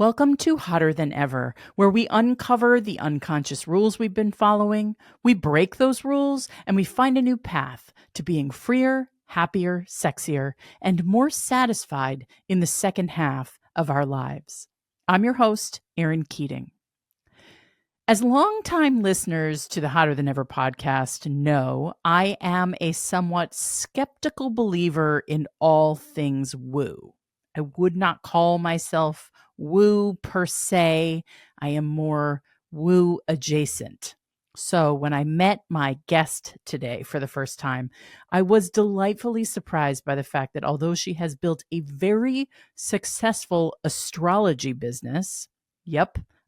Welcome to Hotter Than Ever, where we uncover the unconscious rules we've been following, we break those rules, and we find a new path to being freer, happier, sexier, and more satisfied in the second half of our lives. I'm your host, Erin Keating. As longtime listeners to the Hotter Than Ever podcast know, I am a somewhat skeptical believer in all things woo. I would not call myself woo per se. I am more woo adjacent. So when I met my guest today for the first time, I was delightfully surprised by the fact that although she has built a very successful astrology business,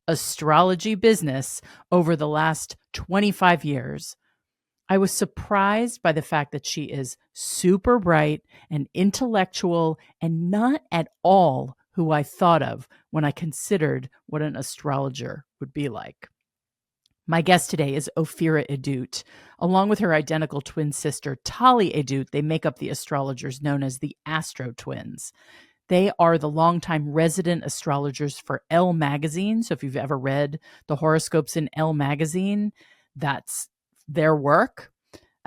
astrology business over the last 25 years, I was surprised by the fact that she is super bright and intellectual and not at all who I thought of when I considered what an astrologer would be like. My guest today is Ophira Edut. Along with her identical twin sister, Tali Edut, they make up the astrologers known as the AstroTwins. They are the longtime resident astrologers for Elle magazine. So if you've ever read the horoscopes in Elle magazine, that's their work.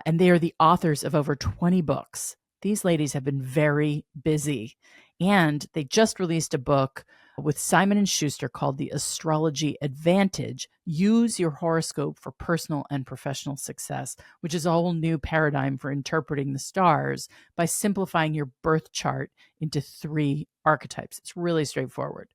And they are the authors of over 20 books. These ladies have been very busy. And they just released a book with Simon & Schuster called The Astrology Advantage. Use your horoscope for personal and professional success, which is a whole new paradigm for interpreting the stars by simplifying your birth chart into 3 archetypes. It's really straightforward.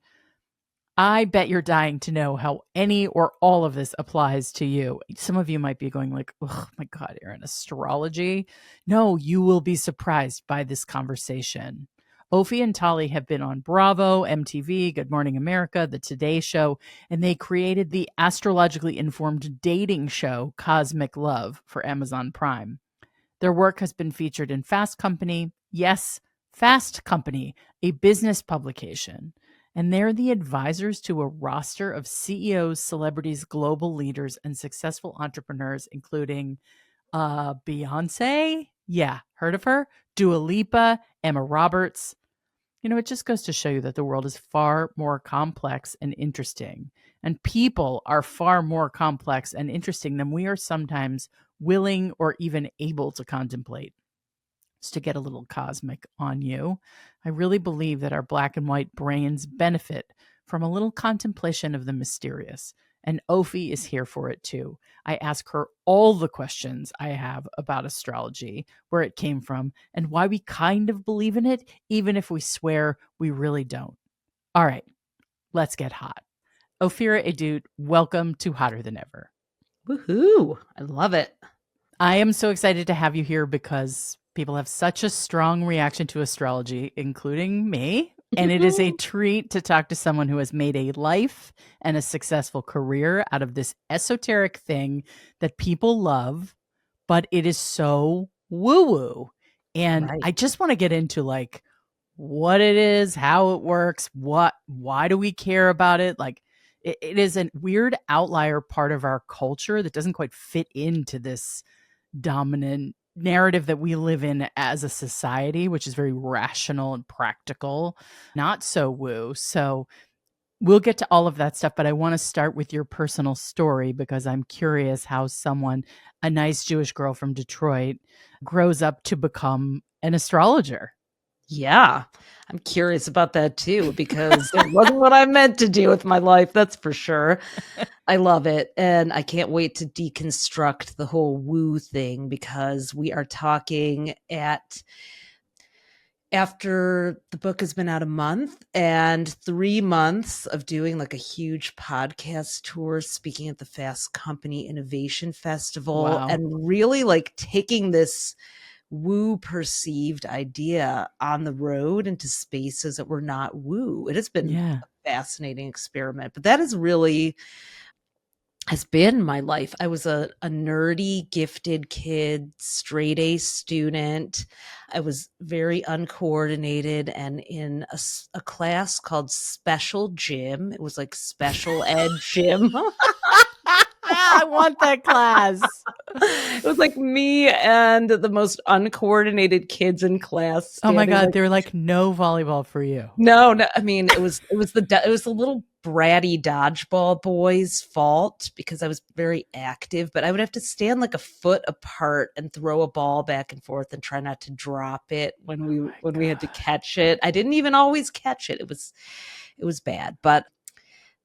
I bet you're dying to know how any or all of this applies to you. Some of you might be going like, oh my God, Erin, astrology? No, you will be surprised by this conversation. Ophi and Tali have been on Bravo, MTV, Good Morning America, The Today Show, and they created the astrologically informed dating show Cosmic Love for Amazon Prime. Their work has been featured in Fast Company, yes, Fast Company, a business publication. And they're the advisors to a roster of CEOs, celebrities, global leaders, and successful entrepreneurs, including Beyonce. Yeah, heard of her? Dua Lipa, Emma Roberts. You know, it just goes to show you that the world is far more complex and interesting. And people are far more complex and interesting than we are sometimes willing or even able to contemplate. Just to get a little cosmic on you, I really believe that our black and white brains benefit from a little contemplation of the mysterious. And Ophi is here for it too. I ask her all the questions I have about astrology, where it came from, and why we kind of believe in it, even if we swear we really don't. All right, let's get hot. Ophira Edut, welcome to Hotter Than Ever. Woohoo! I love it. I am so excited to have you here because people have such a strong reaction to astrology, including me. And it is a treat to talk to someone who has made a life and a successful career out of this esoteric thing that people love, but it is so woo-woo. And Right. I just want to get into like what it is, how it works, why do we care about it? Like it is a weird outlier part of our culture that doesn't quite fit into this dominant narrative that we live in as a society, which is very rational and practical, not so woo. So we'll get to all of that stuff, but I want to start with your personal story because I'm curious how someone, a nice Jewish girl from Detroit, grows up to become an astrologer. Yeah. I'm curious about that too, because it wasn't what I meant to do with my life. That's for sure. I love it. And I can't wait to deconstruct the whole woo thing because we are talking after the book has been out a month and 3 months of doing like a huge podcast tour, speaking at the Fast Company Innovation Festival, Wow. and really like taking this woo perceived idea on the road into spaces that were not woo. It has been a fascinating experiment, but that is really has been my life. I was a nerdy, gifted kid, straight A student. I was very uncoordinated and in a class called special gym. It was like special ed gym. I want that class. It was like me and the most uncoordinated kids in class Oh my standing God. like, They were like, no volleyball for you. no, no. I mean, it was the little bratty dodgeball boys' fault because I was very active, but I would have to stand like a foot apart and throw a ball back and forth and try not to drop it when Oh we my had to catch it. I didn't even always catch it. It was bad, but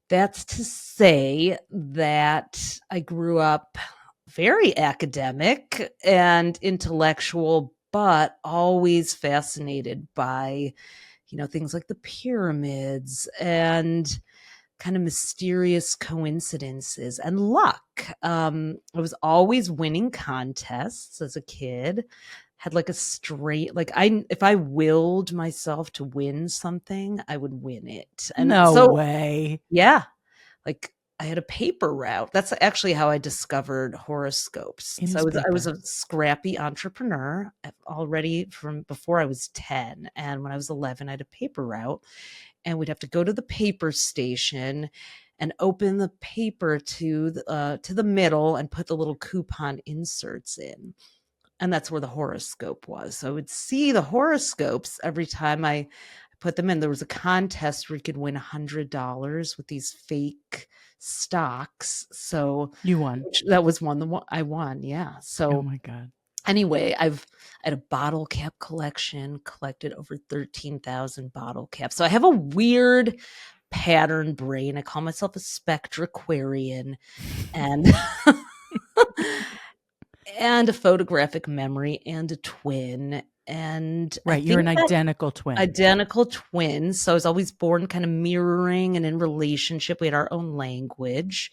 that's to say that I grew up very academic and intellectual, but always fascinated by, things like the pyramids and kind of mysterious coincidences and luck. I was always winning contests as a kid. Had like a straight like I if I willed myself to win something, I would win it. And No so way. yeah, like I had a paper route. That's actually how I discovered horoscopes. In So I was newspaper. a scrappy entrepreneur already from before I was 10. And when I was 11, I had a paper route and we'd have to go to the paper station and open the paper to the middle and put the little coupon inserts in. And that's where the horoscope was. So I would see the horoscopes every time I put them in. There was a contest where you could win $100 with these fake stocks. So You won. that was the one I won. Yeah. Oh So my God. anyway, I had a bottle cap collection, collected over 13,000 bottle caps. So I have a weird pattern brain. I call myself a spectraquarian and and a photographic memory and a twin. And I Right. You're think an that identical twin. identical twins. So I was always born kind of mirroring and in relationship. We had our own language.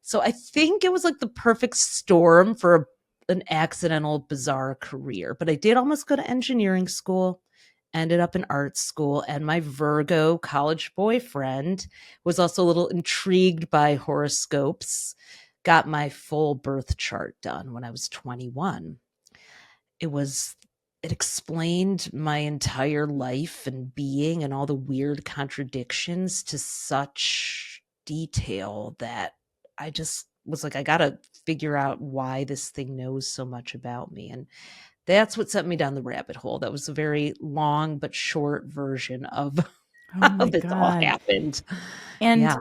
So I think it was like the perfect storm for an accidental, bizarre career. But I did almost go to engineering school, ended up in art school, and my Virgo college boyfriend was also a little intrigued by horoscopes, got my full birth chart done when I was 21. It was it explained my entire life and being and all the weird contradictions to such detail that I just was like, I gotta figure out why this thing knows so much about me. And that's what sent me down the rabbit hole. That was a very long but short version of Oh how my this all God. happened. And Yeah.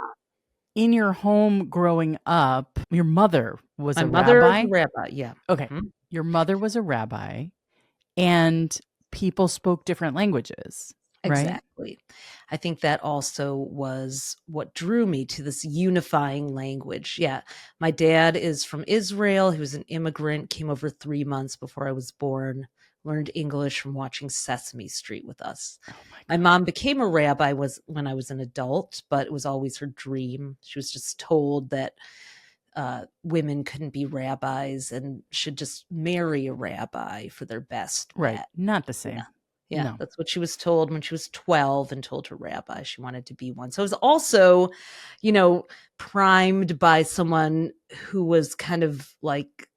in your home growing up, your mother was My a mother is a rabbi. rabbi. Yeah. Okay. Mhm. Your mother was a rabbi and people spoke different languages, right? Exactly. I think that also was what drew me to this unifying language. Yeah. My dad is from Israel. He was an immigrant, came over 3 months before I was born, learned English from watching Sesame Street with us. Oh my My God. mom became a rabbi was when I was an adult, but it was always her dream. She was just told that women couldn't be rabbis and should just marry a rabbi for their best Right. bet. Not the Yeah. same. Yeah, No. that's what she was told when she was 12 and told her rabbi she wanted to be one. So I was also, you know, primed by someone who was kind of like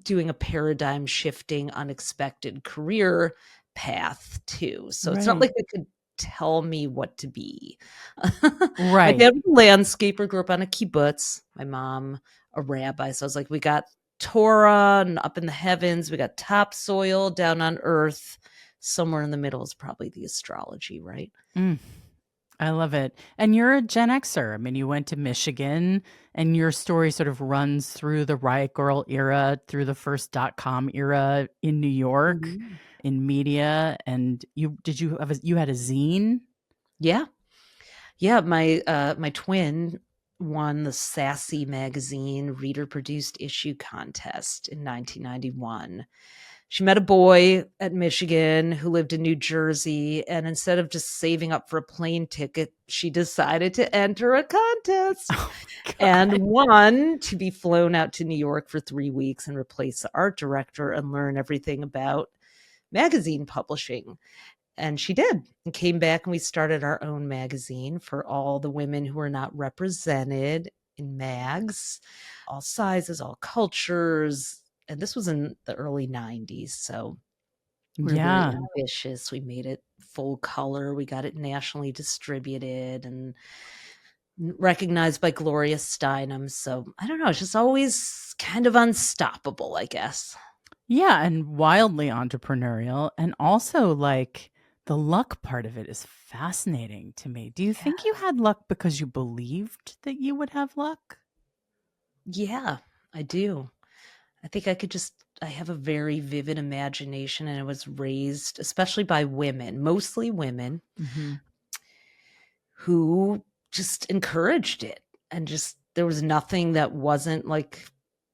doing a paradigm shifting, unexpected career path too. So it's not Right. like they could tell me what to be. My Right. dad was a landscaper, grew up on a kibbutz. My mom, a rabbi. So I was like, we got Torah and up in the heavens, we got topsoil down on earth. Somewhere in the middle is probably the astrology, right? Mm, I love it. And you're a Gen Xer. I mean, you went to Michigan and your story sort of runs through the Riot Girl era, through the first .com era in New York, Mhm. in media. And you had a zine? Yeah. Yeah, my twin won the Sassy magazine reader produced issue contest in 1991. She met a boy at Michigan who lived in New Jersey, and instead of just saving up for a plane ticket, she decided to enter a contest Oh my and God. won to be flown out to New York for 3 weeks and replace the art director and learn everything about magazine publishing. And she did, and came back, and we started our own magazine for all the women who are not represented in mags, all sizes, all cultures. And this was in the early 90s. So we were very Yeah. ambitious. We made it full color. We got it nationally distributed. And recognized by Gloria Steinem. So I don't know. It's just always kind of unstoppable, I guess. Yeah, and wildly entrepreneurial. And also, like, the luck part of it is fascinating to me. Do you Yeah. think you had luck because you believed that you would have luck? Yeah, I do. I think I have a very vivid imagination, and I was raised, especially by women, mostly women, Mm-hmm. who just encouraged it. And just, there was nothing that wasn't like,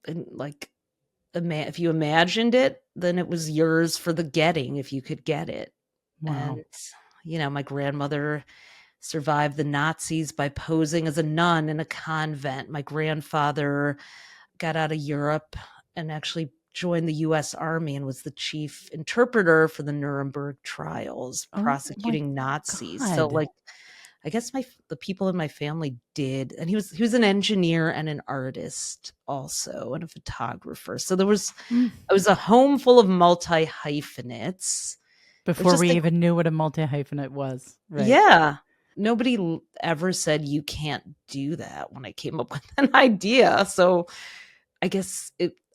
if you imagined it, then it was yours for the getting if you could get it. And, Wow. my grandmother survived the Nazis by posing as a nun in a convent. My grandfather got out of Europe and actually joined the US Army and was the chief interpreter for the Nuremberg trials, Oh my prosecuting Nazis. So, God. like, I guess the people in my family did, and he was an engineer and an artist also, and a photographer. So Mm. I was a home full of multi hyphenates. It was Before just we like, even knew what a multi hyphenate was. Right. yeah. Nobody ever said you can't do that when I came up with an idea. So I guess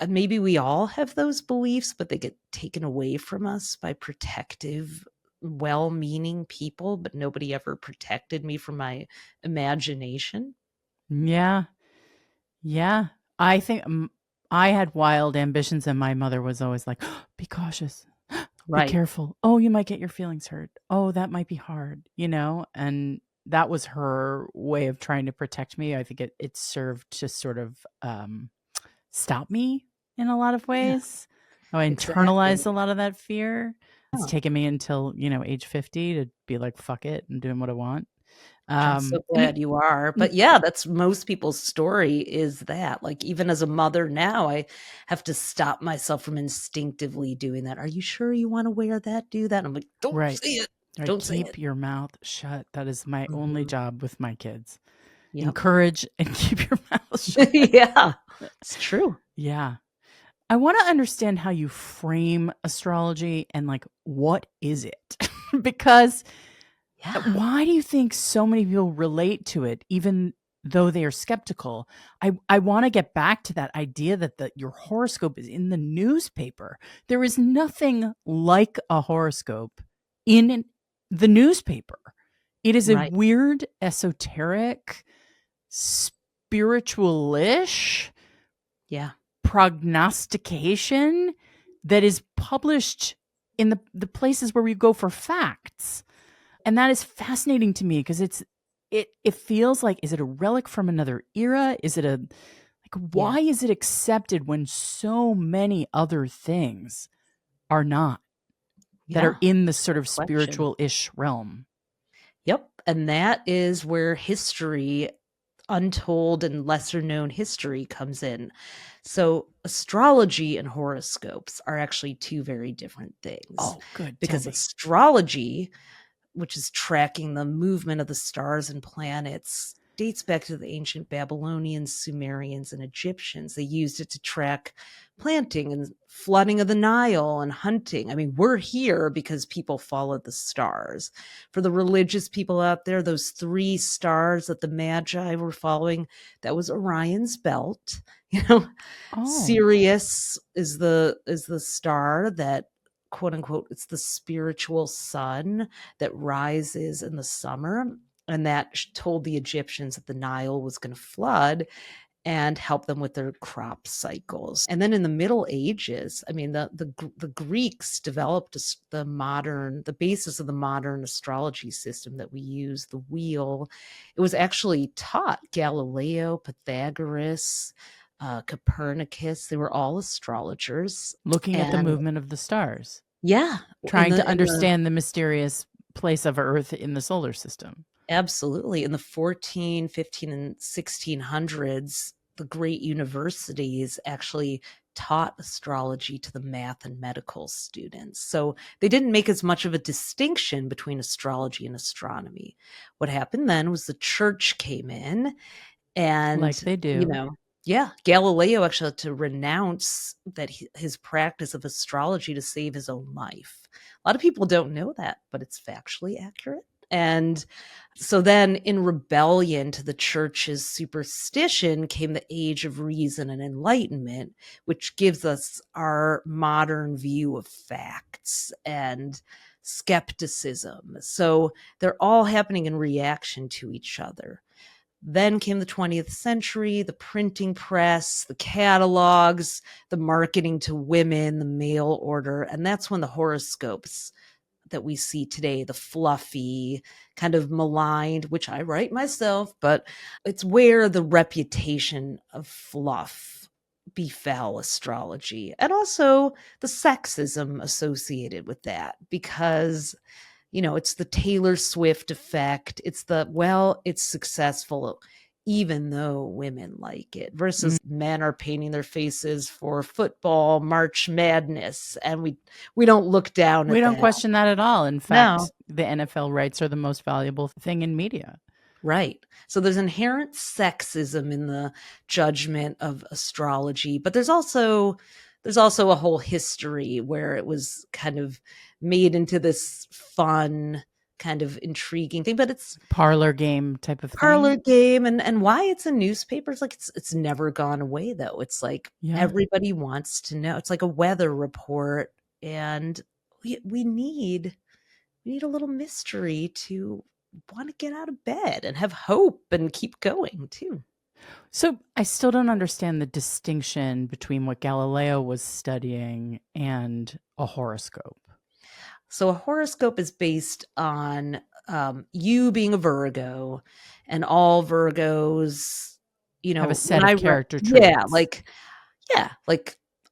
maybe we all have those beliefs, but they get taken away from us by protective, well-meaning people, but nobody ever protected me from my imagination. Yeah. Yeah. I think I had wild ambitions, and my mother was always like, be cautious, be Right. careful. Oh, you might get your feelings hurt. Oh, that might be hard, you know? And that was her way of trying to protect me. I think it served to sort of stop me in a lot of Yeah, ways. I exactly. internalized a lot of that fear. It's Oh, taken me until, age 50 to be like, fuck it and doing what I want. which I'm so And glad you are. mm, But yeah, that's most people's story, is that. Like, even as a mother now, I have to stop myself from instinctively doing that. Are you sure you want to wear that? Do that? I'm like, don't right. say it. Right. Don't say Keep it. your mouth shut. That is my only Mhm. job with my kids. Yep. Encourage and keep your mouth shut. Yeah, it's true. Yeah. I want to understand how you frame astrology and, like, what is it? Because Yeah. why do you think so many people relate to it, even though they are skeptical? I want to get back to that idea that your horoscope is in the newspaper. There is nothing like a horoscope in the newspaper. It is a Right. weird, esoteric, spiritualish Yeah. prognostication that is published in the places where we go for facts. And that is fascinating to me because it feels like, is it a relic from another era? Is it Yeah. why is it accepted when so many other things are not, that Yeah. are in the sort of Question. spiritual-ish realm? Yep. And that is where history, untold and lesser known history, comes in. So, astrology and horoscopes are actually two very different things, Oh, good. Tell because me. astrology, which is tracking the movement of the stars and planets, dates back to the ancient Babylonians, Sumerians, and Egyptians. They used it to track planting and flooding of the Nile and hunting. I mean, we're here because people followed the stars. For the religious people out there, those three stars that the Magi were following, that was Orion's belt. You know, Oh. Sirius is the star that, quote unquote, it's the spiritual sun that rises in the summer, and that told the Egyptians that the Nile was going to flood and help them with their crop cycles. And then in the Middle Ages, I mean, the Greeks developed the basis of the modern astrology system that we use, the wheel. It was actually taught. Galileo, Pythagoras, Copernicus, they were all astrologers. Looking at the And movement of the stars, yeah, trying to understand the mysterious place of Earth in the solar system. absolutely. In the 14, 15, and 1600s, the great universities actually taught astrology to the math and medical students. So they didn't make as much of a distinction between astrology and astronomy. What happened then was the church came in, Like and, they do. yeah, Galileo actually had to renounce his practice of astrology to save his own life. A lot of people don't know that, but it's factually accurate. And so then, in rebellion to the church's superstition, came the age of reason and enlightenment, which gives us our modern view of facts and skepticism. So they're all happening in reaction to each other. Then came the 20th century, the printing press, the catalogs, the marketing to women, the mail order, and that's when the horoscopes that we see today, the fluffy, kind of maligned, which I write myself, but it's where the reputation of fluff befell astrology, and also the sexism associated with that, because it's the Taylor Swift effect. It's it's successful even though women like it, versus men are painting their faces for football, March Madness, and we don't look down at We don't that. question that at all. In No. fact, the NFL rights are the most valuable thing in media. Right. So there's inherent sexism in the judgment of astrology, but there's also a whole history where it was kind of made into this fun, kind of intriguing thing, but it's parlor game type of parlor thing. game, and why it's in newspapers, like it's never gone away though. It's like everybody wants to know. It's like a weather report, and we need a little mystery to want to get out of bed and have hope and keep going too. So I still don't understand the distinction between what Galileo was studying and a horoscope. So a horoscope is based on you being a Virgo, and all Virgos, have a set of character traits. Like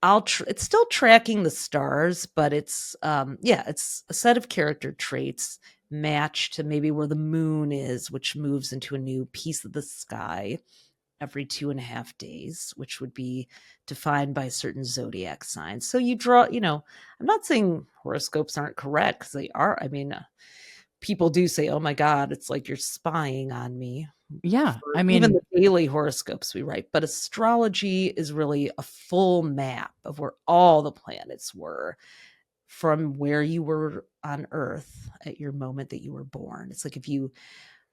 it's still tracking the stars, but it's it's a set of character traits matched to maybe where the moon is, which moves into a new piece of the sky every 2.5 days, which would be defined by certain zodiac signs. So you draw, I'm not saying horoscopes aren't correct, because they are. I mean, people do say, oh my God, it's like you're spying on me. Yeah. I mean, even the daily horoscopes we write, but astrology is really a full map of where all the planets were from where you were on Earth at your moment that you were born. It's like if you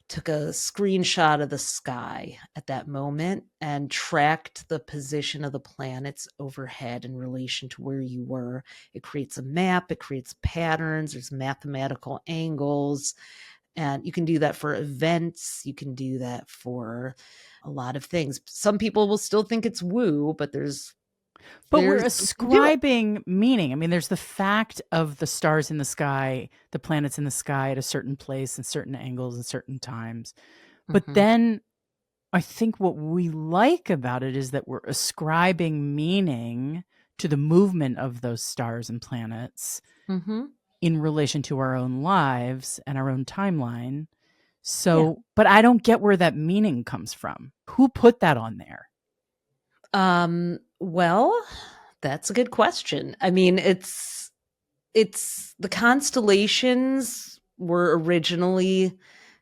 took a screenshot of the sky at that moment and tracked the position of the planets overhead in relation to where you were, it creates a map, it creates patterns, there's mathematical angles. And you can do that for events. You can do that for a lot of things. Some people will still think it's woo, but we're ascribing meaning. I mean, there's the fact of the stars in the sky, the planets in the sky at a certain place and certain angles and certain times. But then I think what we like about it is that we're ascribing meaning to the movement of those stars and planets in relation to our own lives and our own timeline. So, but I don't get where that meaning comes from. Who put that on there? Well, that's a good question. I mean, it's the constellations were originally,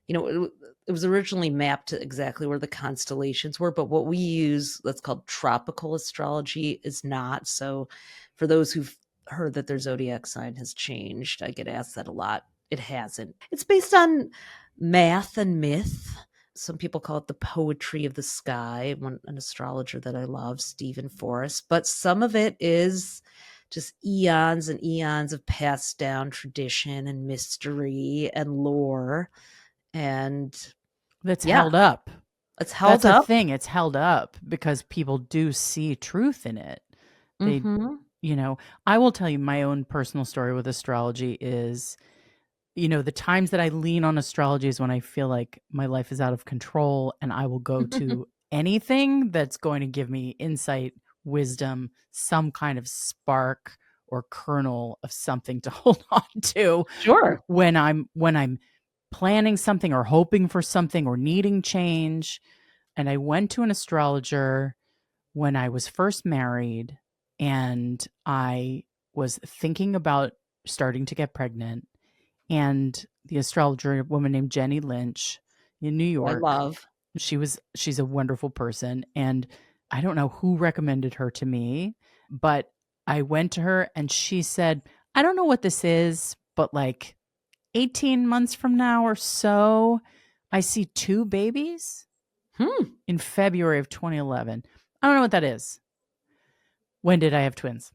it was originally mapped to exactly where the constellations were, but what we use that's called tropical astrology is not. So for those who've heard that their zodiac sign has changed, I get asked that a lot. It hasn't. It's based on math and myth. Some people call it the poetry of the sky. An astrologer that I love, Stephen Forrest, but some of it is just eons and eons of passed down tradition and mystery and lore. And that's held up. It's held up. That's the thing. It's held up because people do see truth in it. They, I will tell you my own personal story with astrology is, the times that I lean on astrology is when I feel like my life is out of control, and I will go to anything that's going to give me insight, wisdom, some kind of spark or kernel of something to hold on to. Sure. When I'm planning something or hoping for something or needing change. And I went to an astrologer when I was first married, and I was thinking about starting to get pregnant. And the astrologer, a woman named Jenny Lynch in New York, I love. She's a wonderful person. And I don't know who recommended her to me, but I went to her and she said, I don't know what this is, but like, 18 months from now or so, I see 2 babies in February of 2011. I don't know what that is. When did I have twins?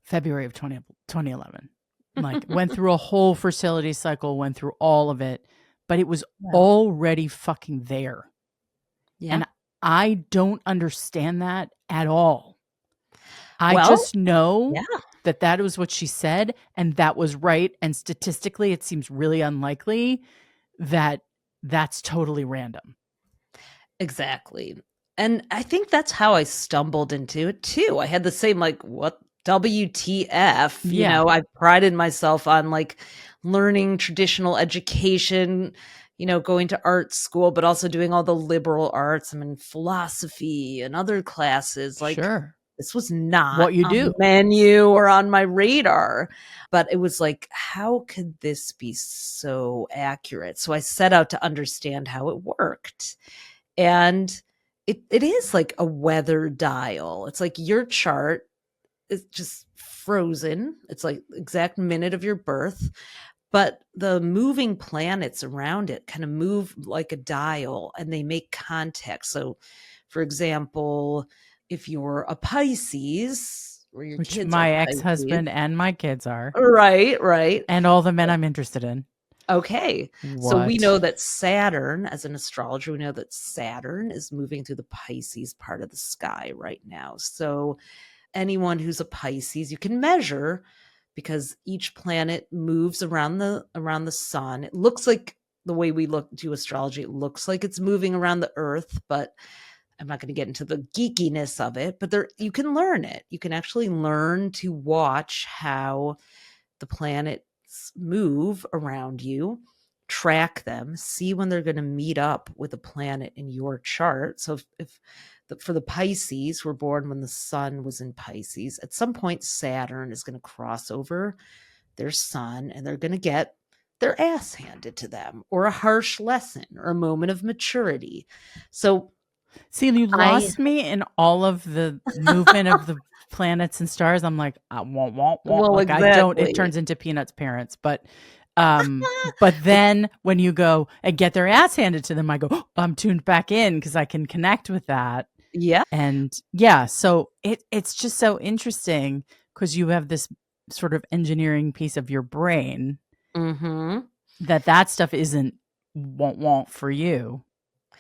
February of 2011. Like, went through a whole fertility cycle, went through all of it, but it was already fucking there. Yeah. And I don't understand that at all. I just know that that was what she said, and that was right. And statistically, it seems really unlikely that that's totally random. Exactly. And I think that's how I stumbled into it too. I had the same, like, what WTF? You know, I prided myself on like learning traditional education, you know, going to art school, but also doing all the liberal arts. I'm in philosophy and other classes. Like, this was not what you on do. the menu or on my radar. But it was like, how could this be so accurate? So I set out to understand how it worked. And it is like a weather dial. It's like your chart is just frozen. It's like exact minute of your birth, but the moving planets around it kind of move like a dial and they make contact. So, for example, if you're a Pisces, or your Which kids my are ex-husband and my kids are. Right. And all the men I'm interested in. Okay. So we know that Saturn, as an astrologer, we know that Saturn is moving through the Pisces part of the sky right now. So anyone who's a Pisces, you can measure because each planet moves around the sun. It looks like, the way we look to astrology, it looks like it's moving around the earth, but I'm not going to get into the geekiness of it, but you can learn it. You can actually learn to watch how the planets move around you, track them, see when they're going to meet up with a planet in your chart. So if for the Pisces who were born when the sun was in Pisces, at some point Saturn is going to cross over their sun and they're going to get their ass handed to them, or a harsh lesson, or a moment of maturity. So see, you lost me in all of the movement of the planets and stars. I'm like, I won't. Well, Like, exactly. I don't. It turns into Peanuts' parents, but then when you go and get their ass handed to them, I go, oh, I'm tuned back in because I can connect with that. Yeah. And so it's just so interesting because you have this sort of engineering piece of your brain that stuff isn't won't for you.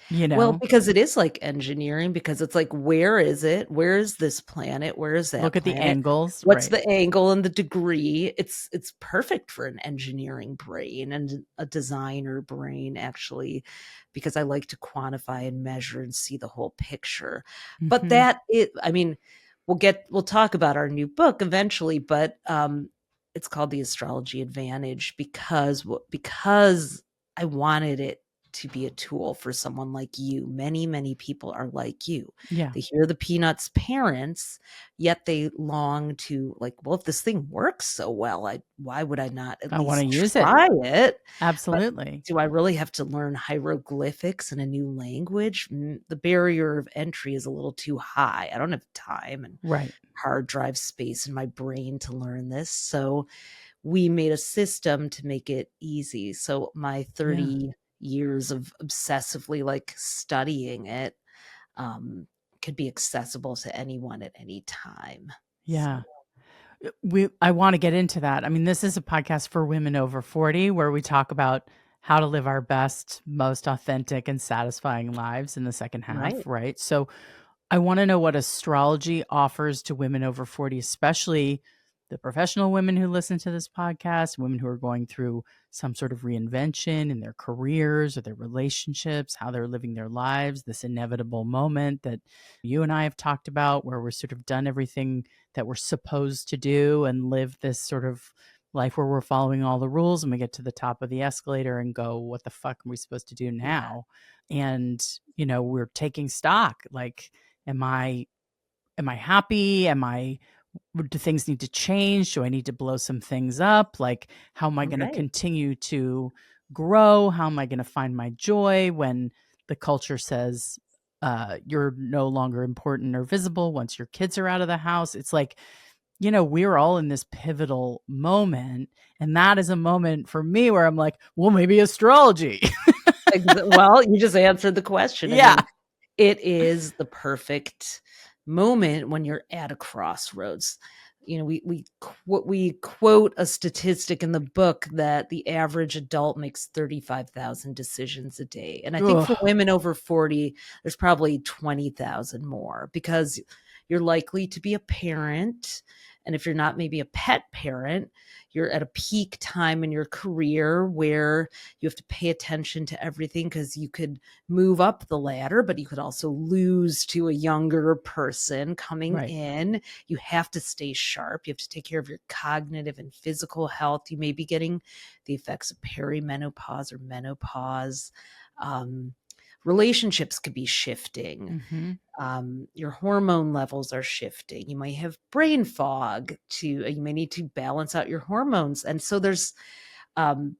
You know? Well, because it is like engineering, because it's like, where is it? Where is this planet? Where is that Look at planet? the angles. What's the angle and the degree? It's perfect for an engineering brain and a designer brain, actually, because I like to quantify and measure and see the whole picture. But I mean, we'll talk about our new book eventually, but it's called The Astrology Advantage because I wanted it to be a tool for someone like you. Many people are like you. Yeah. They hear the Peanuts parents, yet they long to, like, well, if this thing works so well, why would I not at least try it? Absolutely. But do I really have to learn hieroglyphics in a new language? The barrier of entry is a little too high. I don't have time and hard drive space in my brain to learn this. So we made a system to make it easy. So my 30 years of obsessively like studying it could be accessible to anyone at any time. Yeah. I want to get into that. I mean, this is a podcast for women over 40 where we talk about how to live our best, most authentic and satisfying lives in the second half, right? So I want to know what astrology offers to women over 40, especially the professional women who listen to this podcast, women who are going through some sort of reinvention in their careers or their relationships, how they're living their lives, this inevitable moment that you and I have talked about where we're sort of done everything that we're supposed to do and live this sort of life where we're following all the rules and we get to the top of the escalator and go, what the fuck are we supposed to do now? And, you know, we're taking stock. Like, am I happy? Do things need to change? Do I need to blow some things up? Like, how am I going to continue to grow? How am I going to find my joy when the culture says you're no longer important or visible once your kids are out of the house? It's like, we're all in this pivotal moment. And that is a moment for me where I'm like, well, maybe astrology. Well, you just answered the question. Yeah. I mean, it is the perfect moment when you're at a crossroads. We quote a statistic in the book that the average adult makes 35,000 decisions a day. And I think for women over 40, there's probably 20,000 more, because you're likely to be a parent. And if you're not maybe a pet parent, you're at a peak time in your career where you have to pay attention to everything, because you could move up the ladder, but you could also lose to a younger person coming in. You have to stay sharp. You have to take care of your cognitive and physical health. You may be getting the effects of perimenopause or menopause. Relationships could be shifting. Your hormone levels are shifting. You might have brain fog. You may need to balance out your hormones. And so there's, one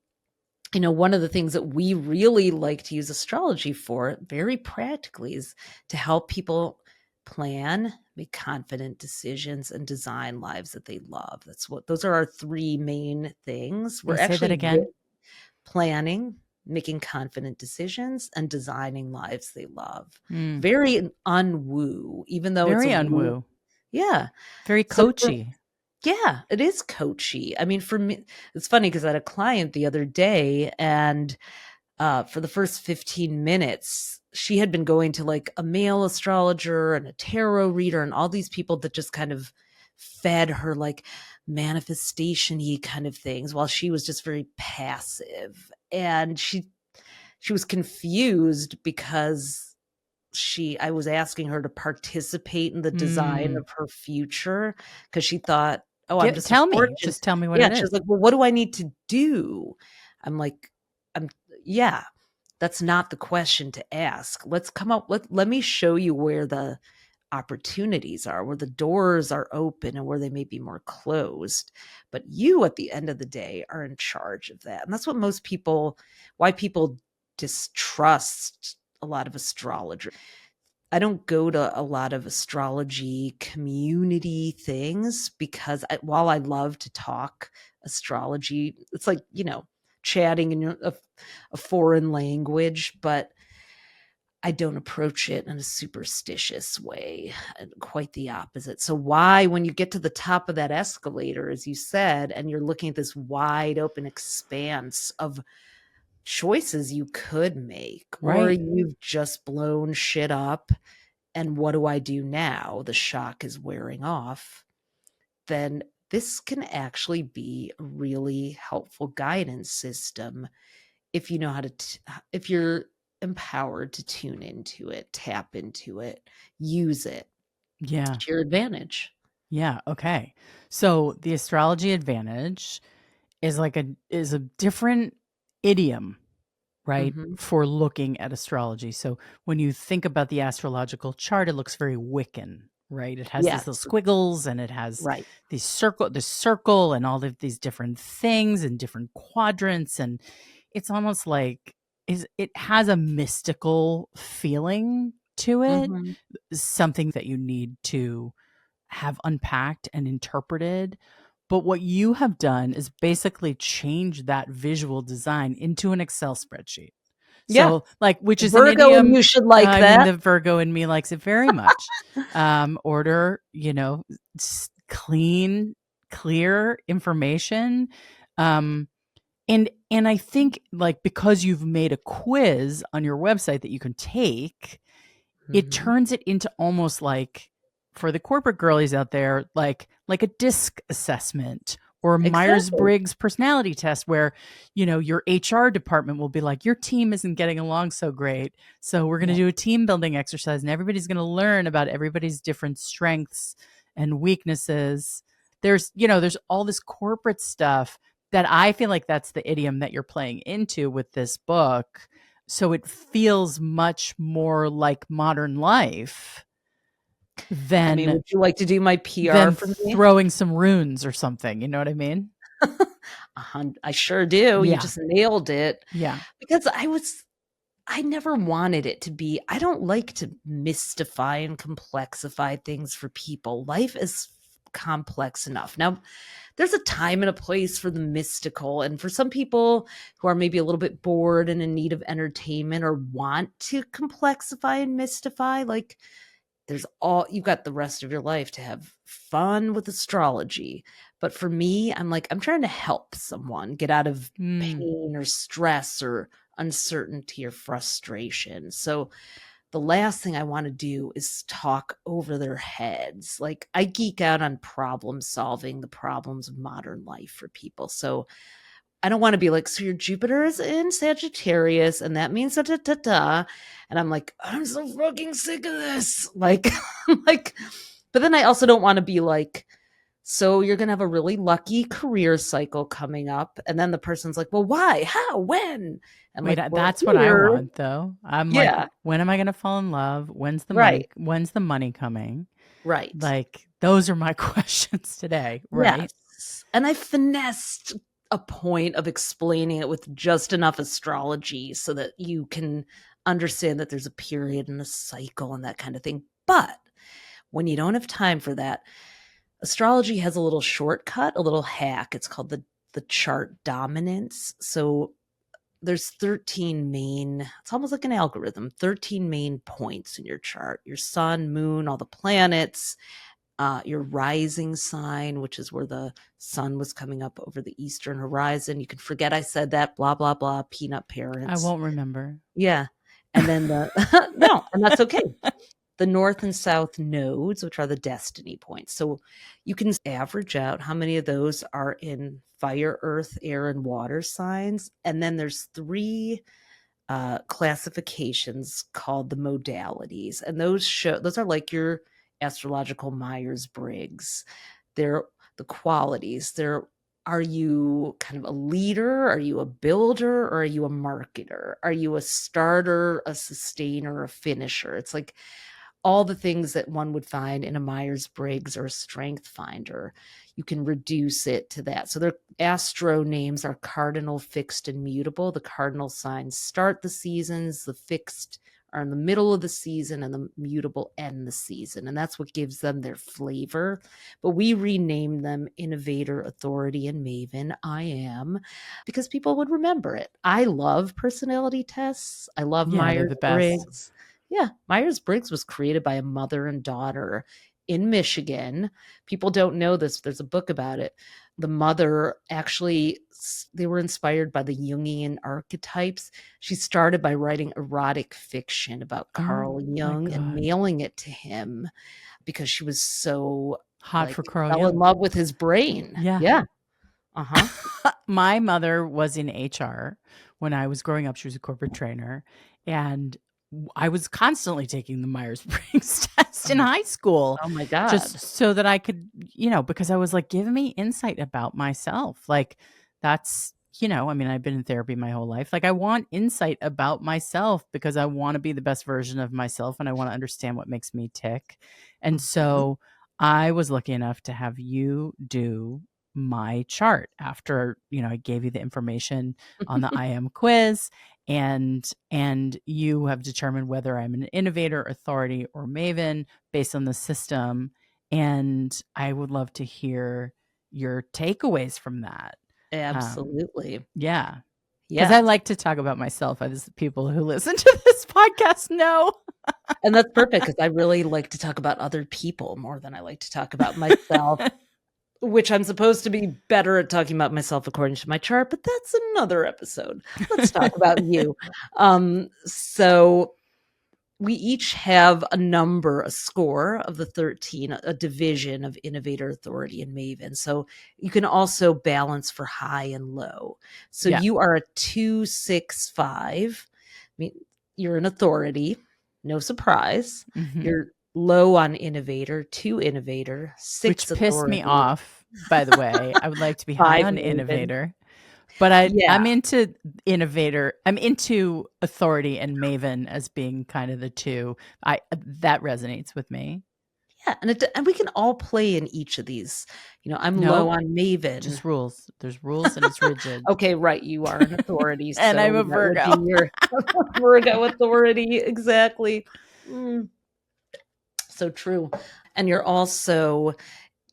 of the things that we really like to use astrology for, very practically, is to help people plan, make confident decisions, and design lives that they love. Those are our three main things. We're Say that again. Planning, making confident decisions, and designing lives they love. Very unwoo, even though very it's unwoo. Yeah. Very coachy. Yeah, it is coachy. I mean, for me, it's funny because I had a client the other day, and for the first 15 minutes, she had been going to like a male astrologer and a tarot reader and all these people that just kind of fed her like manifestation-y kind of things, while she was just very passive. And she was confused because I was asking her to participate in the design of her future, because she thought, oh, I'm just tell me. Just tell me what it is. She was like, well, what do I need to do? I'm like, yeah, that's not the question to ask. Let's let me show you where the opportunities are, where the doors are open and where they may be more closed. But you, at the end of the day, are in charge of that. And that's why people distrust a lot of astrologers. I don't go to a lot of astrology community things, because while I love to talk astrology, it's like, chatting in a foreign language, but I don't approach it in a superstitious way, quite the opposite. So why, when you get to the top of that escalator, as you said, and you're looking at this wide open expanse of choices you could make, or you've just blown shit up, and what do I do now? The shock is wearing off. Then this can actually be a really helpful guidance system if you know how to, if you're empowered to tune into it, tap into it, use it to your advantage. Yeah. Okay. So the astrology advantage is a different idiom, right? For looking at astrology. So when you think about the astrological chart, it looks very Wiccan, right? It has these little squiggles, and it has this circle and all of these different things and different quadrants. And it's almost like it has a mystical feeling to it, something that you need to have unpacked and interpreted. But what you have done is basically change that visual design into an Excel spreadsheet. So, which is an Virgo, idiom. and you should like that. I mean, the Virgo in me likes it very much. Order, clean, clear information. And I think, because you've made a quiz on your website that you can take, it turns it into almost like, for the corporate girlies out there, like a DISC assessment or Myers-Briggs personality test, where, your HR department will be like, your team isn't getting along so great. So we're going to do a team building exercise, and everybody's going to learn about everybody's different strengths and weaknesses. There's all this corporate stuff that I feel like that's the idiom that you're playing into with this book. So it feels much more like modern life than, would you like to do my PR for me? Throwing some runes or something. You know what I mean? I sure do. You just nailed it. Yeah. Because I never wanted it to be, I don't like to mystify and complexify things for people. Life is complex enough. Now, there's a time and a place for the mystical. And for some people who are maybe a little bit bored and in need of entertainment or want to complexify and mystify, like you've got the rest of your life to have fun with astrology. But for me, I'm trying to help someone get out of pain or stress or uncertainty or frustration. So the last thing I want to do is talk over their heads. Like, I geek out on problem solving the problems of modern life for people. So I don't want to be like, so your Jupiter is in Sagittarius and that means da da da da. And I'm like, I'm so fucking sick of this. Like, like, but then I also don't want to be like, so you're going to have a really lucky career cycle coming up. And then the person's like, well, why? How? When? And Wait, like, well, that's what I want though. I'm like, yeah, when am I going to fall in love? When's the right, money coming? right. Like, those are my questions today, right? Yes. And I finessed a point of explaining it with just enough astrology so that you can understand that there's a period and a cycle and that kind of thing. But when you don't have time for that, astrology has a little shortcut, a little hack. It's called the chart dominance. So there's 13 main, it's almost like an algorithm, 13 main points in your chart. Your sun, moon, all the planets, your rising sign, which is where the sun was coming up over the eastern horizon. You can forget I said that, blah, blah, blah, peanut parents. I won't remember. Yeah. And then no, and that's okay. The north and south nodes, which are the destiny points. So you can average out how many of those are in fire, earth, air, and water signs. And then there's 3 classifications called the modalities. And those are like your astrological Myers-Briggs. They're the qualities. Are you kind of a leader? Are you a builder? Or are you a marketer? Are you a starter, a sustainer, a finisher? It's like all the things that one would find in a Myers-Briggs or a strength finder. You can reduce it to that. So their astro names are cardinal, fixed, and mutable. The cardinal signs start the seasons, the fixed are in the middle of the season, and the mutable end the season. And that's what gives them their flavor. But we rename them Innovator, Authority, and Maven. I am, because people would remember it. I love personality tests. I love Yeah, they're the best. Myers-Briggs. Yeah, Myers-Briggs was created by a mother and daughter in Michigan. People don't know this. There's a book about it. The mother actually, they were inspired by the Jungian archetypes. She started by writing erotic fiction about Carl Jung and mailing it to him because she was so hot for Carl fell Jung. in love with his brain. Yeah. My mother was in HR when I was growing up. She was a corporate trainer, and I was constantly taking the Myers-Briggs test in high school. Oh my God. Just so that I could, because I was like, give me insight about myself. Like, that's, I mean, I've been in therapy my whole life. Like, I want insight about myself because I want to be the best version of myself and I want to understand what makes me tick. And so I was lucky enough to have you do my chart after, I gave you the information on the IM quiz. And you have determined whether I'm an innovator, authority, or maven based on the system. And I would love to hear your takeaways from that. Absolutely. Yeah. Because I like to talk about myself, as people who listen to this podcast know. And that's perfect because I really like to talk about other people more than I like to talk about myself. Which I'm supposed to be better at talking about myself according to my chart, but that's another episode. Let's talk about you. So we each have a score of the 13, a division of Innovator, Authority, and Maven. So you can also balance for high and low. So you are a 265. I mean, you're an authority, no surprise. You're low on Innovator, 2 Innovator, 6 Which authority. pissed me off, by the way. I would like to be high on Innovator. But I'm into Innovator. I'm into Authority and Maven as being kind of the 2. That resonates with me. Yeah, and we can all play in each of these. I'm low on Maven. Just rules. There's rules and it's rigid. Okay, right. You are an authority. And so I'm a Virgo. Your Virgo authority. Exactly. So true. And you're also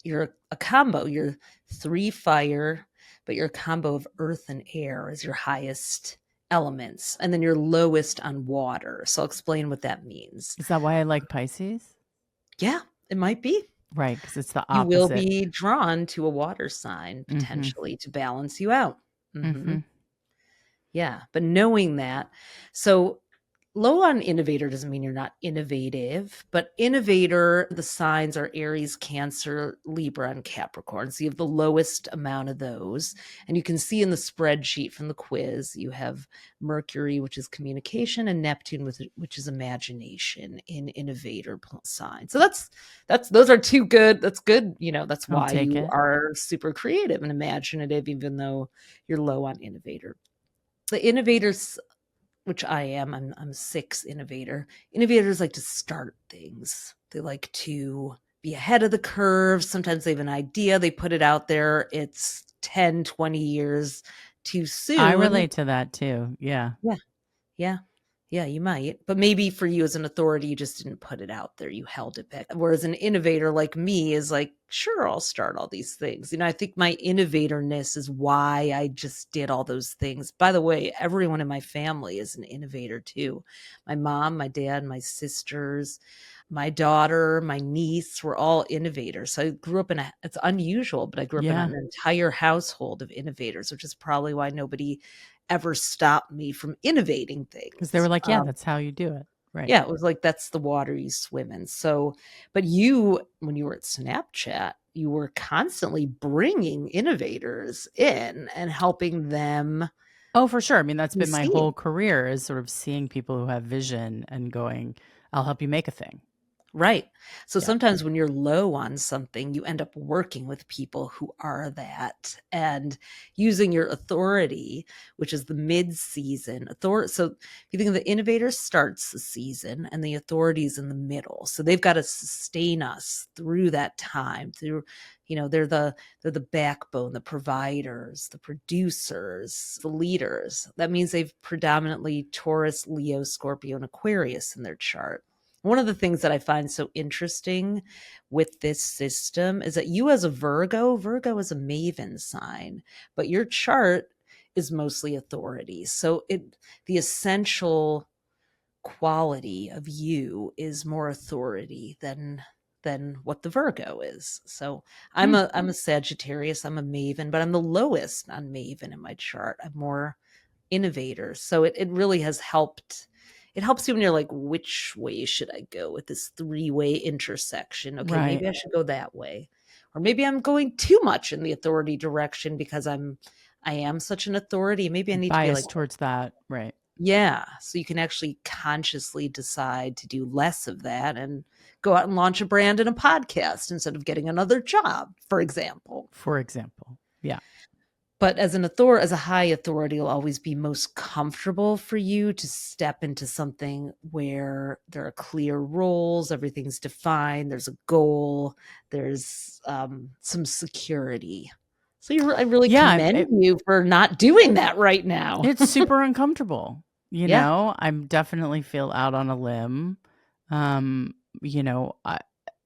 you're a combo. You're 3 fire, but you're a combo of earth and air as your highest elements, and then you're lowest on water. So I'll explain what that means. Is that why I like Pisces? Yeah, it might be. Right, because it's the You will opposite. be drawn to a water sign Mhm. potentially to balance you out. Mhm. Yeah, but knowing that, so low on innovator doesn't mean you're not innovative, but innovator, the signs are Aries, Cancer, Libra, and Capricorn. So you have the lowest amount of those. And you can see in the spreadsheet from the quiz, you have Mercury, which is communication, and Neptune, which is imagination in innovator sign. So those are two good. That's good. That's I'll why take you it. are super creative and imaginative, even though you're low on innovator. The innovators, which I am, I'm 6 innovator. Innovators like to start things. They like to be ahead of the curve. Sometimes they have an idea, they put it out there. It's 10, 20 years too I soon. relate to that too. Yeah. Yeah. Yeah. Yeah, you might. But maybe for you as an authority, you just didn't put it out there. You held it back. Whereas an innovator like me is like, sure, I'll start all these things. I think my innovatorness is why I just did all those things. By the way, everyone in my family is an innovator too. My mom, my dad, my sisters, my daughter, my niece were all innovators. So I grew up it's unusual, but I grew up in Yeah. an entire household of innovators, which is probably why nobody ever stopped me from innovating Because they were things. like, yeah, that's how you do it. Right. Yeah, it was like that's the water you swim in. So, but you, when you were at Snapchat, you were constantly bringing innovators in and helping them Oh, for sure. I mean, that's be been my whole seen. career is sort of seeing people who have vision and going, I'll help you make a thing. Right. So Yeah. sometimes when you're low on something, you end up working with people who are that and using your authority, which is the mid-season authority. So if you think of the innovator starts the season and the authorities in the middle. So they've got to sustain us through that time. They're the backbone, the providers, the producers, the leaders. That means they've predominantly Taurus, Leo, Scorpio, and Aquarius in their chart. One of the things that I find so interesting with this system is that you as a Virgo is a maven sign, but your chart is mostly authority. So the essential quality of you is more authority than what the Virgo is. So I'm Hmm. a Sagittarius, I'm a maven, but I'm the lowest on maven in my chart. I'm more innovator. So it really has helped. It helps you when you're like, which way should I go with this 3-way intersection? Okay, Right. maybe I should go that way. Or maybe I'm going too much in the authority direction because I am such an authority. Maybe I need to be like, Bias towards that. Right. yeah. So you can actually consciously decide to do less of that and go out and launch a brand and a podcast instead of getting another job, for example. For example. Yeah. But as a high authority, it'll always be most comfortable for you to step into something where there are clear roles, everything's defined, there's a goal, there's some security. So I really Yeah. commend you for not doing that right now. It's super uncomfortable. Yeah. I'm definitely feel out on a limb. Um,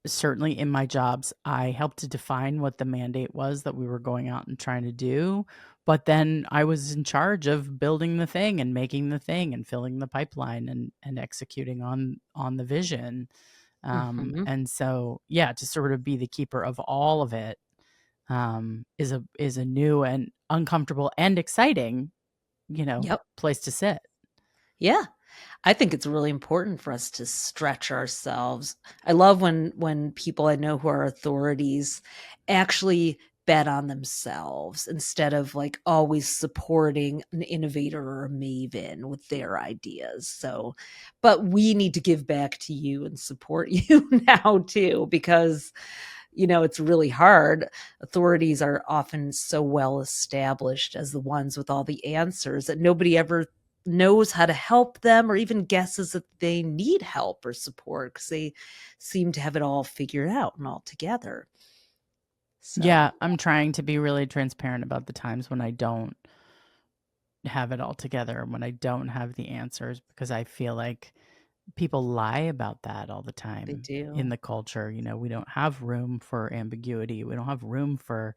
certainly in my jobs, I helped to define what the mandate was that we were going out and trying to do. But then I was in charge of building the thing and making the thing and filling the pipeline and executing on the vision. Hmm. And so, yeah, to sort of be the keeper of all of it is a new and uncomfortable and exciting, Yep. place to sit. Yeah. I think it's really important for us to stretch ourselves. I love when people I know who are authorities actually bet on themselves instead of like always supporting an innovator or a maven with their ideas. So, but we need to give back to you and support you now too, because it's really hard. Authorities are often so well established as the ones with all the answers that nobody ever knows how to help them or even guesses that they need help or support because they seem to have it all figured out and all together. So, Yeah, I'm trying to be really transparent about the times when I don't have it all together, when I don't have the answers, because I feel like people lie about that all the They time in do. the culture. We don't have room for ambiguity. We don't have room for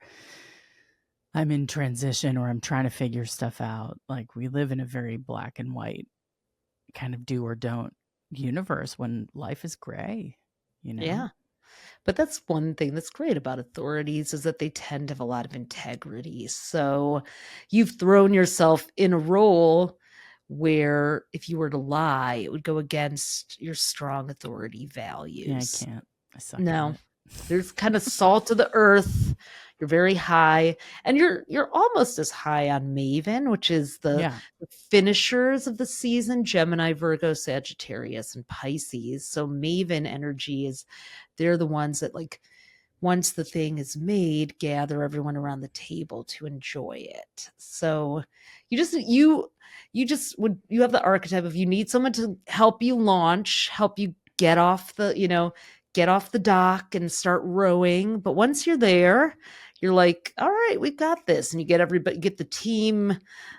I'm in transition or I'm trying to figure stuff out. Like we live in a very black and white kind of do or don't universe when life is gray. Yeah. But that's one thing that's great about authorities is that they tend to have a lot of integrity. So you've thrown yourself in a role where if you were to lie, it would go against your strong authority Yeah, I values. can't. I suck at No. it. There's kind of salt of the earth. You're very high, and you're almost as high on Maven, which is Yeah. the finishers of the season, Gemini, Virgo, Sagittarius, and Pisces. So Maven energy is they're the ones that like once the thing is made, gather everyone around the table to enjoy it. So you have the archetype of you need someone to help you launch, help you get off get off the dock and start rowing. But once you're there, you're like, all right, we got this. And you get everybody, get the team,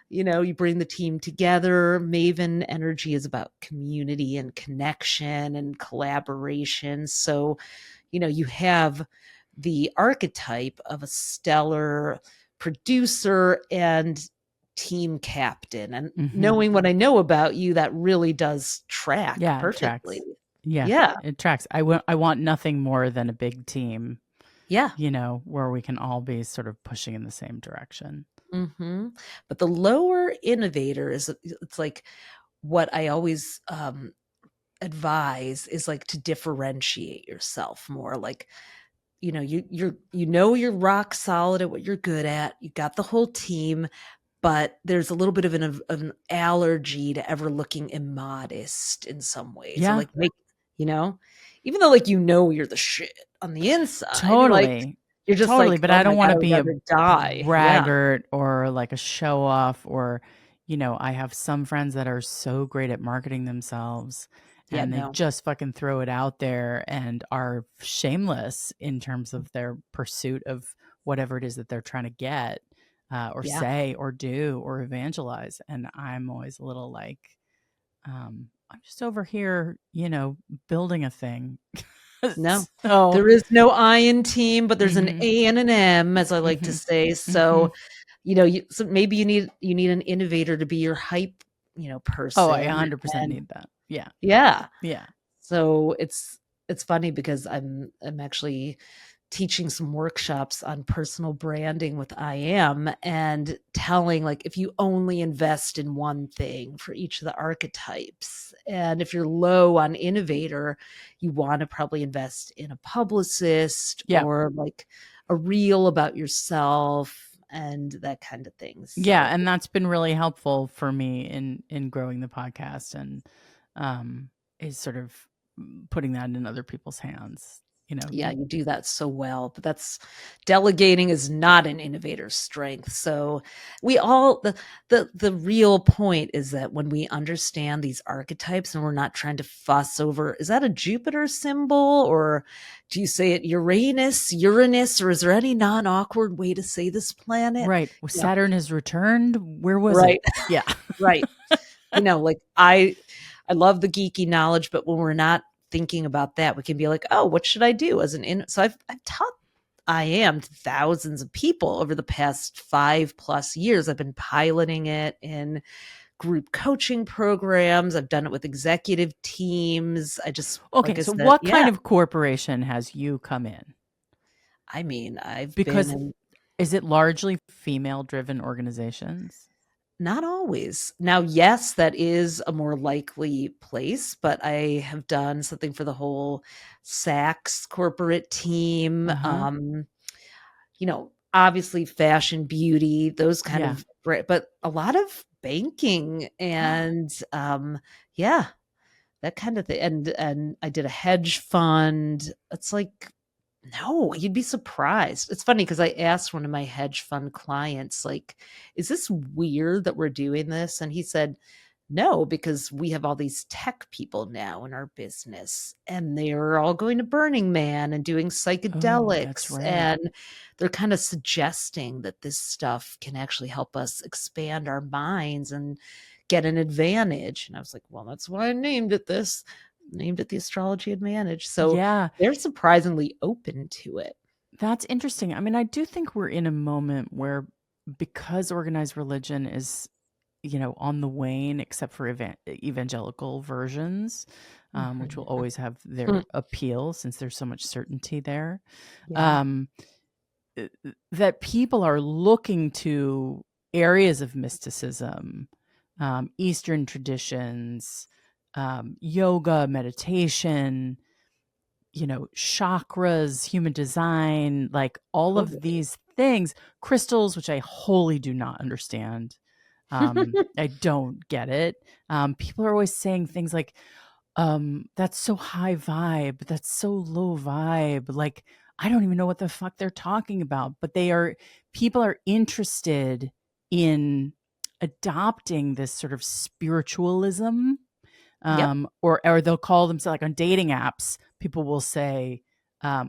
you bring the team together. Maven energy is about community and connection and collaboration. So, you have the archetype of a stellar producer and team captain. And Mhm. knowing what I know about you, that really does track Yeah, it perfectly. tracks. Yeah, Yeah. it tracks. I want nothing more than a big team, Yeah. where we can all be sort of pushing in the same direction. But the lower innovator it's like what I always advise is like to differentiate yourself more. Like, you're rock solid at what you're good at. You got the whole team, but there's a little bit of an allergy to ever looking immodest in some ways, or Yeah, like you know, even though like you're the shit on the inside, totally. you're just Totally, like, but oh I my don't god, wanna I would be a rather die. Yeah, braggart or like a show off or, I have some friends that are so great at marketing themselves yeah, and they no, just fucking throw it out there and are shameless in terms of their pursuit of whatever it is that they're trying to get, or yeah, say or do or evangelize. And I'm always a little like, I'm just over here, building a thing. no. So, There is no I in team, but there's an mhm, A and an M, as I like to mhm, say. So mhm. so maybe you need an innovator to be your hype, Oh, I person, 100% and need that. Yeah. yeah. Yeah. So it's funny because I'm actually teaching some workshops on personal branding with I am and telling like if you only invest in one thing for each of the archetypes, and if you're low on innovator, you want to probably invest in a publicist Yeah. or like a reel about yourself and that kind of thing. Yeah, So and that's been really helpful for me in growing the podcast and um is sort of putting that in other people's hands, you know. yeah, you do that so well, but that's delegating is not an innovator's strength. So we all the real point is that when we understand these archetypes and we're not trying to fuss over, is that a Jupiter symbol or do you say it Uranus, or is there any non-awkward way to say this planet? Right. Yeah, Saturn has returned. Where was right, it? Yeah. right. Like I love the geeky knowledge, but when we're not thinking about that, we can be like, oh, what should I do as an so I've taught I am to thousands of people over the past 5+ years. I've been piloting it in group coaching programs. I've done it with executive teams. I just like Okay, I so said, what yeah. kind of corporation has you come in? I mean, I've been Because in is it largely female driven organizations? not always. Now, yes, that is a more likely place, but I have done something for the whole Saks corporate team. Uh-huh. Obviously fashion, beauty, those kind Yeah. of but a lot of banking and yeah, that kind of thing. And I did a hedge fund. It's like no, you'd be surprised. It's funny because I asked one of my hedge fund clients, like, is this weird that we're doing this? And he said, no, because we have all these tech people now in our business and they're all going to Burning Man and doing Oh, that's psychedelics. right. And they're kind of suggesting that this stuff can actually help us expand our minds and get an advantage. And I was like, well, that's why I named it this. Named it the Astrology Advantage. So Yeah. they're surprisingly open to it. That's interesting. I mean, I do think we're in a moment where, because organized religion is, on the wane, except for evangelical versions, which will always have their appeal since there's so much certainty there, Yeah. that people are looking to areas of mysticism, Eastern traditions, yoga, meditation, chakras, human design, like all of Totally. these things, crystals, which I wholly do not understand. I don't get it. People are always saying things like, that's so high vibe, that's so low vibe. Like, I don't even know what the fuck they're talking about, but people are interested in adopting this sort of spiritualism, Yep. or they'll call themselves, like on dating apps, people will say,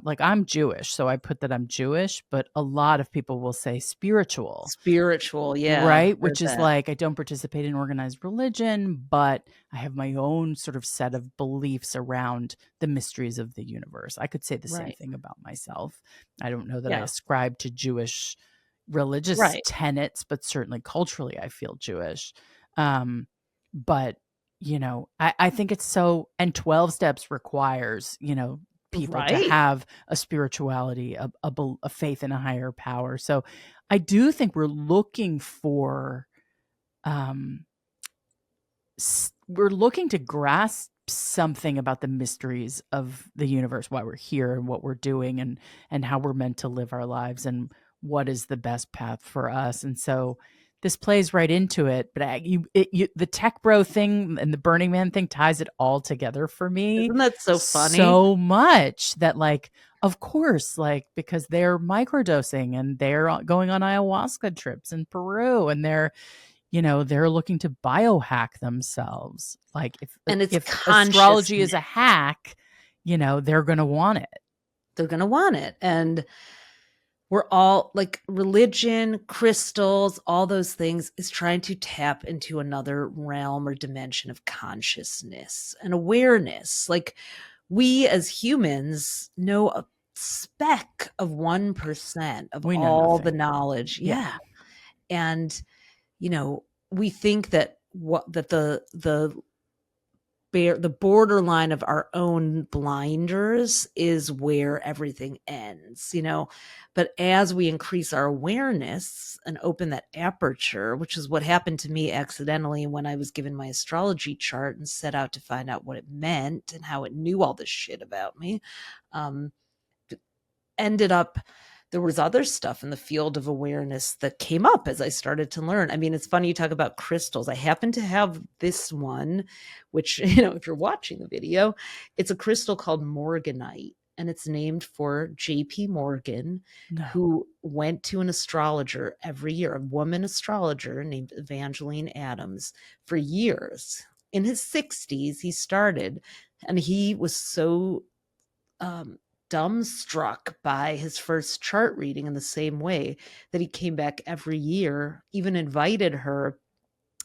like, I'm Jewish, so I put that I'm Jewish, but a lot of people will say spiritual, Spiritual. Yeah. right? Heard Which is that. like, I don't participate in organized religion, but I have my own sort of set of beliefs around the mysteries of the universe. I could say the same Right. thing about myself. I don't know that I Yeah. ascribe to Jewish religious Right. tenets, but certainly culturally I feel Jewish. But I think it's so, and 12 steps requires, people to Right. have a spirituality, a faith in a higher power. So I do think we're looking for, um, we're looking to grasp something about the mysteries of the universe, why we're here and what we're doing, and how we're meant to live our lives, and what is the best path for us. And so this plays right into it. But the tech bro thing and the Burning Man thing ties it all together for me Isn't that so funny? so much that, like, of course, like, because they're microdosing and they're going on ayahuasca trips in Peru, and they're looking to biohack themselves. Like, And it's if astrology consciousness. is a hack, they're going to want it. They're going to want it. And we're all like, religion, crystals, all those things is trying to tap into another realm or dimension of consciousness and awareness. Like, we as humans know a speck of 1% of We know all the nothing. knowledge. Yeah. Yeah. And, we think that the borderline of our own blinders is where everything ends, but as we increase our awareness and open that aperture, which is what happened to me accidentally when I was given my astrology chart and set out to find out what it meant and how it knew all this shit about me, um, ended up, there was other stuff in the field of awareness that came up as I started to learn. I mean, it's funny you talk about crystals. I happen to have this one, which, if you're watching the video, it's a crystal called Morganite, and it's named for J.P. Morgan, No. who went to an astrologer every year, a woman astrologer named Evangeline Adams, for years. In his 60s, he started, and he was so dumbstruck by his first chart reading in the same way that he came back every year, even invited her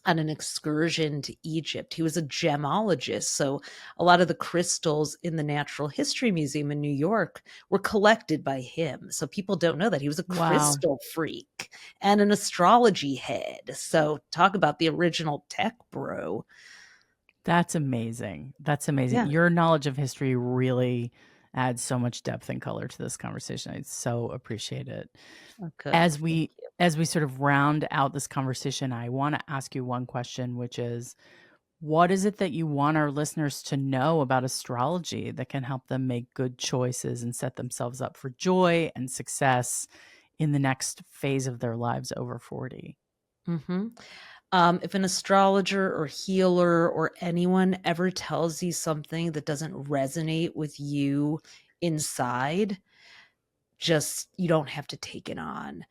on an excursion to Egypt. He was a gemologist. So a lot of the crystals in the Natural History Museum in New York were collected by him. So people don't know that he was a Wow. crystal freak and an astrology head. So talk about the original tech bro. That's amazing. That's amazing. Yeah. Your knowledge of history really adds so much depth and color to this conversation. I so appreciate it. Oh, good. As Thank we you. as we sort of round out this conversation, I want to ask you one question, which is, what is it that you want our listeners to know about astrology that can help them make good choices and set themselves up for joy and success in the next phase of their lives over 40? Mm-hmm. If an astrologer or healer or anyone ever tells you something that doesn't resonate with you inside, just, you don't have to take it on.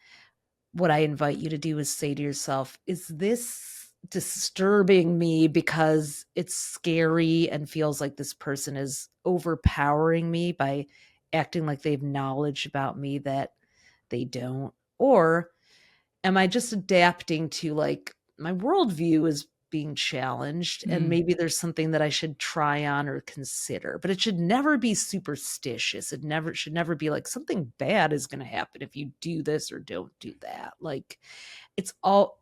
What I invite you to do is say to yourself, is this disturbing me because it's scary and feels like this person is overpowering me by acting like they have knowledge about me that they don't? Or am I just adapting to, like, my worldview is being challenged, and maybe there's something that I should try on or consider, but it should never be superstitious. It should never be like something bad is going to happen if you do this or don't do that. Like, it's all,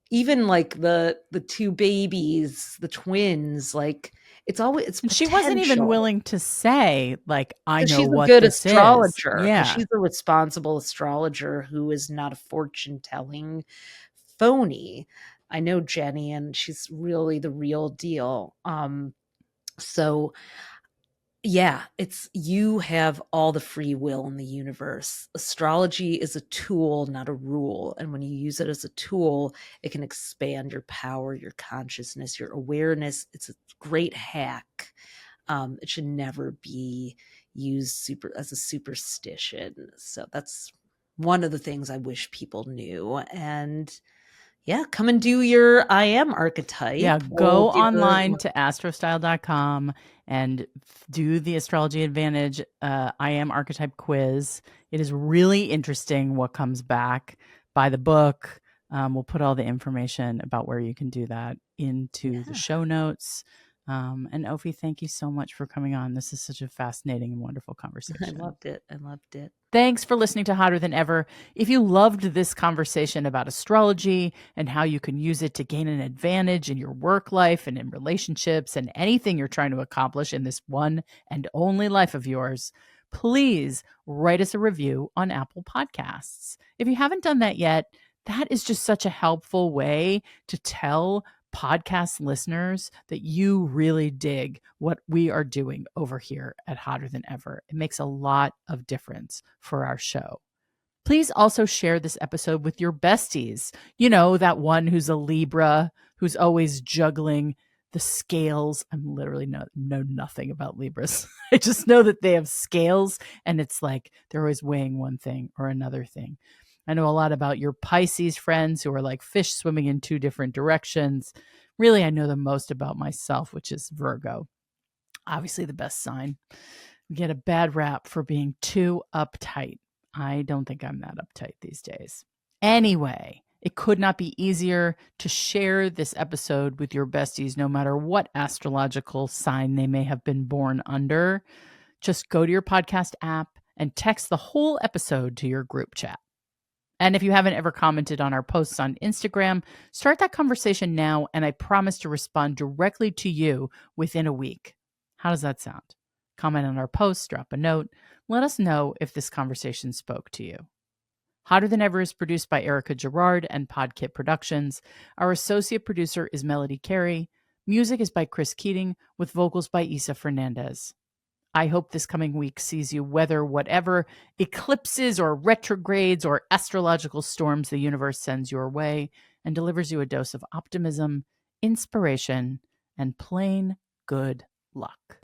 even like the two babies, the twins, like it's always, it's And she wasn't even willing to say, like, I know she's a what good this astrologer, is. because she's a responsible astrologer who is not a fortune telling phony. I know Jenny, and she's really the real deal. So yeah, it's, you have all the free will in the universe. Astrology is a tool, not a rule. And when you use it as a tool, it can expand your power, your consciousness, your awareness. It's a great hack. It should never be used as a superstition. So that's one of the things I wish people knew. And yeah, come and do your I am archetype. Yeah, go online to astrostyle.com and do the Astrology Advantage I am archetype quiz. It is really interesting what comes back. Buy the book. We'll put all the information about where you can do that into the show notes. And Ophi, thank you so much for coming on. This is such a fascinating and wonderful conversation. I loved it. I loved it. Thanks for listening to Hotter Than Ever. If you loved this conversation about astrology and how you can use it to gain an advantage in your work life and in relationships and anything you're trying to accomplish in this one and only life of yours, please write us a review on Apple Podcasts. If you haven't done that yet, that is just such a helpful way to tell podcast listeners that you really dig what we are doing over here at Hotter Than Ever. It makes a lot of difference for our show. Please also share this episode with your besties. You know, that one who's a Libra, who's always juggling the scales. I'm literally know nothing about Libras. I just know that they have scales, and it's like they're always weighing one thing or another thing. I know a lot about your Pisces friends who are like fish swimming in two different directions. Really, I know the most about myself, which is Virgo. Obviously the best sign. We get a bad rap for being too uptight. I don't think I'm that uptight these days. Anyway, it could not be easier to share this episode with your besties, no matter what astrological sign they may have been born under. Just go to your podcast app and text the whole episode to your group chat. And if you haven't ever commented on our posts on Instagram, start that conversation now, and I promise to respond directly to you within a week. How does that sound? Comment on our posts, drop a note. Let us know if this conversation spoke to you. Hotter Than Ever is produced by Erica Gerard and Podkit Productions. Our associate producer is Melody Carey. Music is by Chris Keating, with vocals by Isa Fernandez. I hope this coming week sees you weather whatever eclipses or retrogrades or astrological storms the universe sends your way, and delivers you a dose of optimism, inspiration, and plain good luck.